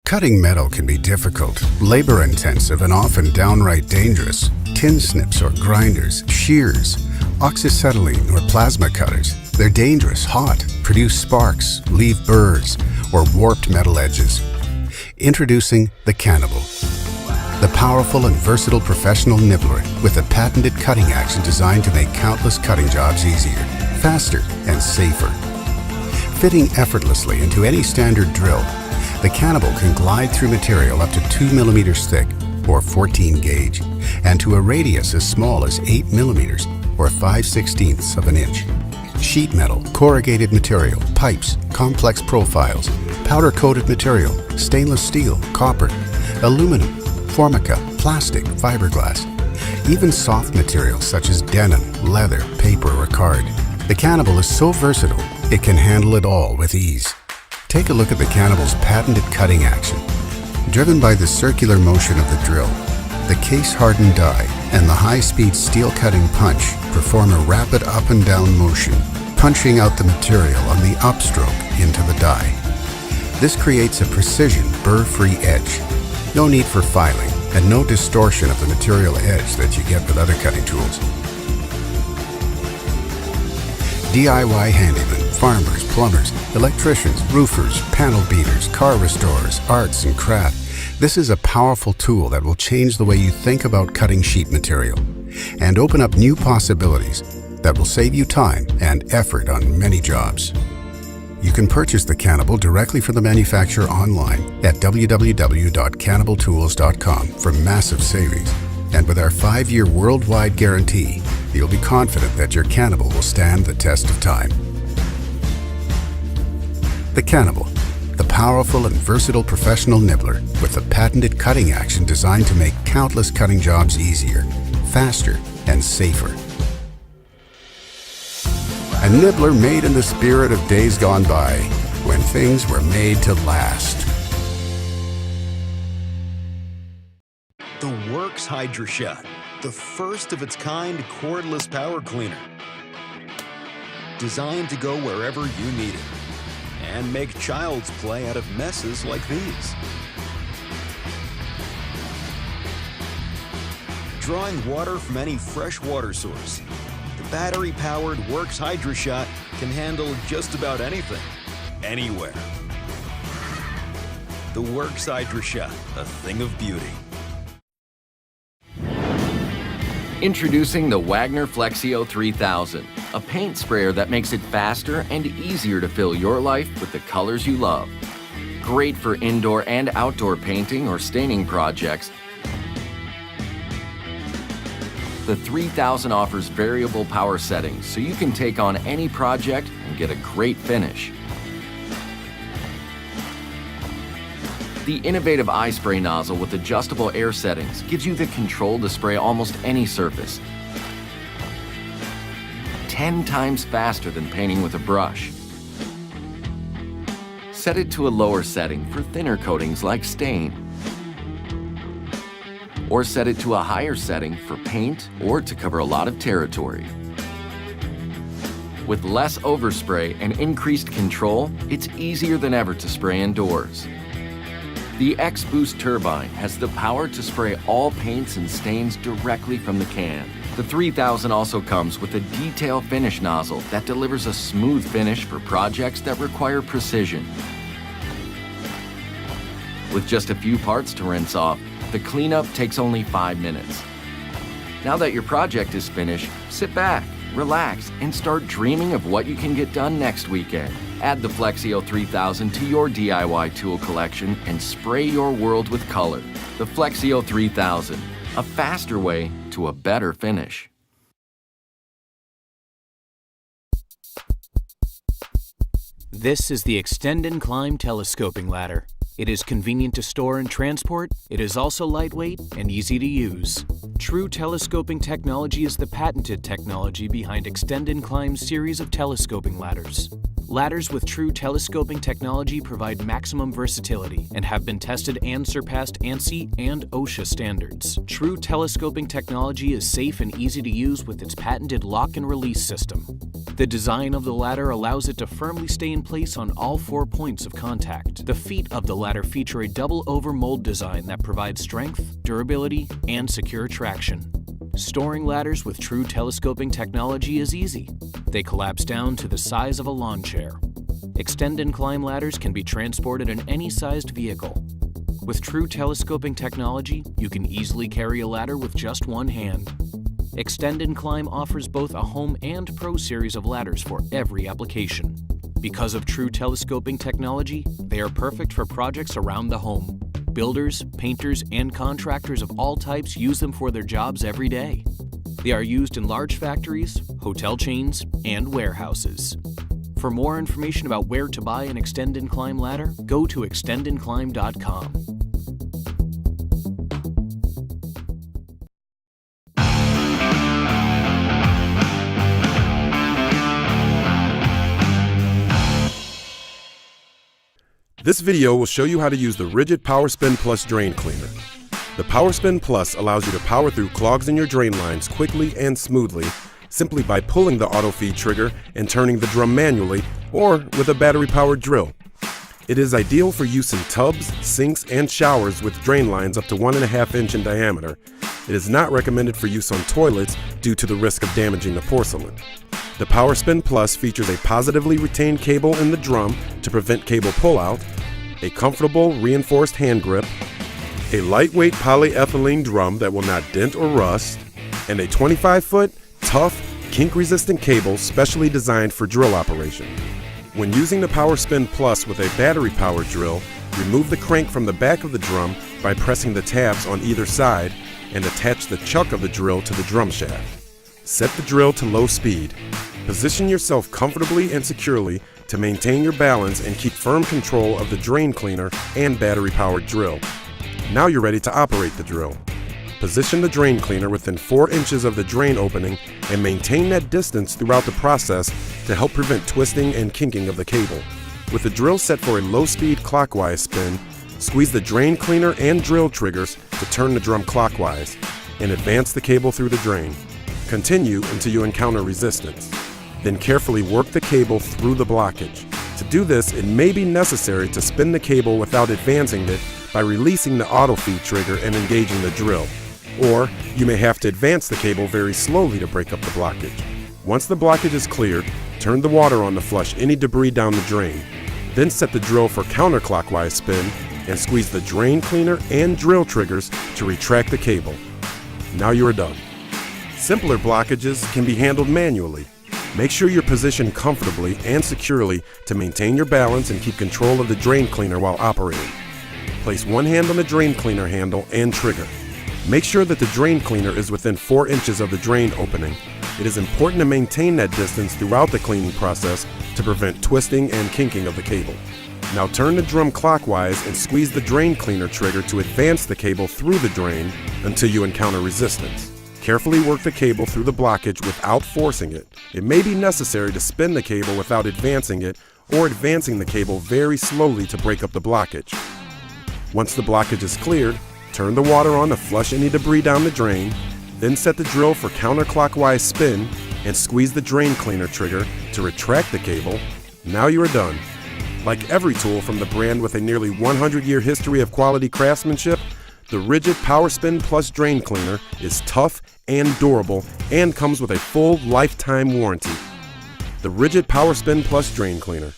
Cutting metal can be difficult, labor-intensive, and often downright dangerous. Tin snips or grinders, shears, oxyacetylene or plasma cutters. They're dangerous, hot, produce sparks, leave burrs, or warped metal edges. Introducing the Cannibal, the powerful and versatile professional nibbler with a patented cutting action designed to make countless cutting jobs easier, faster, and safer. Fitting effortlessly into any standard drill, the Cannibal can glide through material up to 2 millimeters thick or 14 gauge, and to a radius as small as 8 millimeters or 5/16ths of an inch. Sheet metal, corrugated material, pipes, complex profiles, powder-coated material, stainless steel, copper, aluminum, formica, plastic, fiberglass, even soft materials such as denim, leather, paper, or card. The Cannibal is so versatile, it can handle it all with ease. Take a look at the Cannibal's patented cutting action. Driven by the circular motion of the drill, the case-hardened die and the high-speed steel-cutting punch perform a rapid up and down motion, punching out the material on the upstroke into the die. This creates a precision, burr-free edge. No need for filing, and no distortion of the material edge that you get with other cutting tools. DIY handymen, farmers, plumbers, electricians, roofers, panel beaters, car restorers, arts and craft. This is a powerful tool that will change the way you think about cutting sheet material and open up new possibilities that will save you time and effort on many jobs. You can purchase the Cannibal directly from the manufacturer online at www.cannibaltools.com for massive savings. And with our 5-year worldwide guarantee, you'll be confident that your Cannibal will stand the test of time. The Cannibal, the powerful and versatile professional nibbler with a patented cutting action designed to make countless cutting jobs easier, faster, and safer. A nibbler made in the spirit of days gone by, when things were made to last. The Worx Hydroshot, the first of its kind cordless power cleaner. Designed to go wherever you need it and make child's play out of messes like these. Drawing water from any fresh water source, the battery-powered Worx Hydroshot can handle just about anything, anywhere. The Worx Hydroshot, a thing of beauty. Introducing the Wagner Flexio 3000, a paint sprayer that makes it faster and easier to fill your life with the colors you love. Great for indoor and outdoor painting or staining projects, the 3000 offers variable power settings so you can take on any project and get a great finish. The innovative eye spray nozzle with adjustable air settings gives you the control to spray almost any surface. 10 times faster than painting with a brush. Set it to a lower setting for thinner coatings like stain. Or set it to a higher setting for paint or to cover a lot of territory. With less overspray and increased control, it's easier than ever to spray indoors. The X-Boost turbine has the power to spray all paints and stains directly from the can. The 3000 also comes with a detail finish nozzle that delivers a smooth finish for projects that require precision. With just a few parts to rinse off, the cleanup takes only 5 minutes. Now that your project is finished, sit back, relax, and start dreaming of what you can get done next weekend. Add the Flexio 3000 to your DIY tool collection and spray your world with color. The Flexio 3000, a faster way to a better finish. This is the Extend and Climb telescoping ladder. It is convenient to store and transport. It is also lightweight and easy to use. True telescoping technology is the patented technology behind Extend and Climb's series of telescoping ladders. Ladders with true telescoping technology provide maximum versatility and have been tested and surpassed ANSI and OSHA standards. True telescoping technology is safe and easy to use with its patented lock and release system. The design of the ladder allows it to firmly stay in place on all 4 points of contact. The feet of the ladder feature a double over mold design that provides strength, durability, and secure traction. Storing ladders with true telescoping technology is easy. They collapse down to the size of a lawn chair. Extend and climb ladders can be transported in any sized vehicle. With true telescoping technology, you can easily carry a ladder with just one hand. Extend and Climb offers both a home and pro series of ladders for every application. Because of true telescoping technology, they are perfect for projects around the home. Builders, painters, and contractors of all types use them for their jobs every day. They are used in large factories, hotel chains, and warehouses. For more information about where to buy an Extend and Climb ladder, go to extendandclimb.com. This video will show you how to use the Rigid Power Spin Plus Drain Cleaner. The Power Spin Plus allows you to power through clogs in your drain lines quickly and smoothly, simply by pulling the auto feed trigger and turning the drum manually or with a battery-powered drill. It is ideal for use in tubs, sinks, and showers with drain lines up to 1.5 inch in diameter. It is not recommended for use on toilets due to the risk of damaging the porcelain. The Power Spin Plus features a positively retained cable in the drum to prevent cable pullout, a comfortable reinforced hand grip, a lightweight polyethylene drum that will not dent or rust, and a 25-foot, tough, kink-resistant cable specially designed for drill operation. When using the Power Spin Plus with a battery-powered drill, remove the crank from the back of the drum by pressing the tabs on either side and attach the chuck of the drill to the drum shaft. Set the drill to low speed. Position yourself comfortably and securely to maintain your balance and keep firm control of the drain cleaner and battery-powered drill. Now you're ready to operate the drill. Position the drain cleaner within 4 inches of the drain opening and maintain that distance throughout the process to help prevent twisting and kinking of the cable. With the drill set for a low-speed clockwise spin, squeeze the drain cleaner and drill triggers to turn the drum clockwise and advance the cable through the drain. Continue until you encounter resistance. Then carefully work the cable through the blockage. To do this, it may be necessary to spin the cable without advancing it by releasing the auto feed trigger and engaging the drill. Or you may have to advance the cable very slowly to break up the blockage. Once the blockage is cleared, turn the water on to flush any debris down the drain. Then set the drill for counterclockwise spin and squeeze the drain cleaner and drill triggers to retract the cable. Now you are done. Simpler blockages can be handled manually. Make sure you're positioned comfortably and securely to maintain your balance and keep control of the drain cleaner while operating. Place one hand on the drain cleaner handle and trigger. Make sure that the drain cleaner is within 4 inches of the drain opening. It is important to maintain that distance throughout the cleaning process to prevent twisting and kinking of the cable. Now turn the drum clockwise and squeeze the drain cleaner trigger to advance the cable through the drain until you encounter resistance. Carefully work the cable through the blockage without forcing it. It may be necessary to spin the cable without advancing it or advancing the cable very slowly to break up the blockage. Once the blockage is cleared, turn the water on to flush any debris down the drain, then set the drill for counterclockwise spin and squeeze the drain cleaner trigger to retract the cable. Now you are done. Like every tool from the brand with a nearly 100-year history of quality craftsmanship, the Rigid Power Spin Plus Drain Cleaner is tough and durable and comes with a full lifetime warranty. The Rigid Power Spin Plus Drain Cleaner.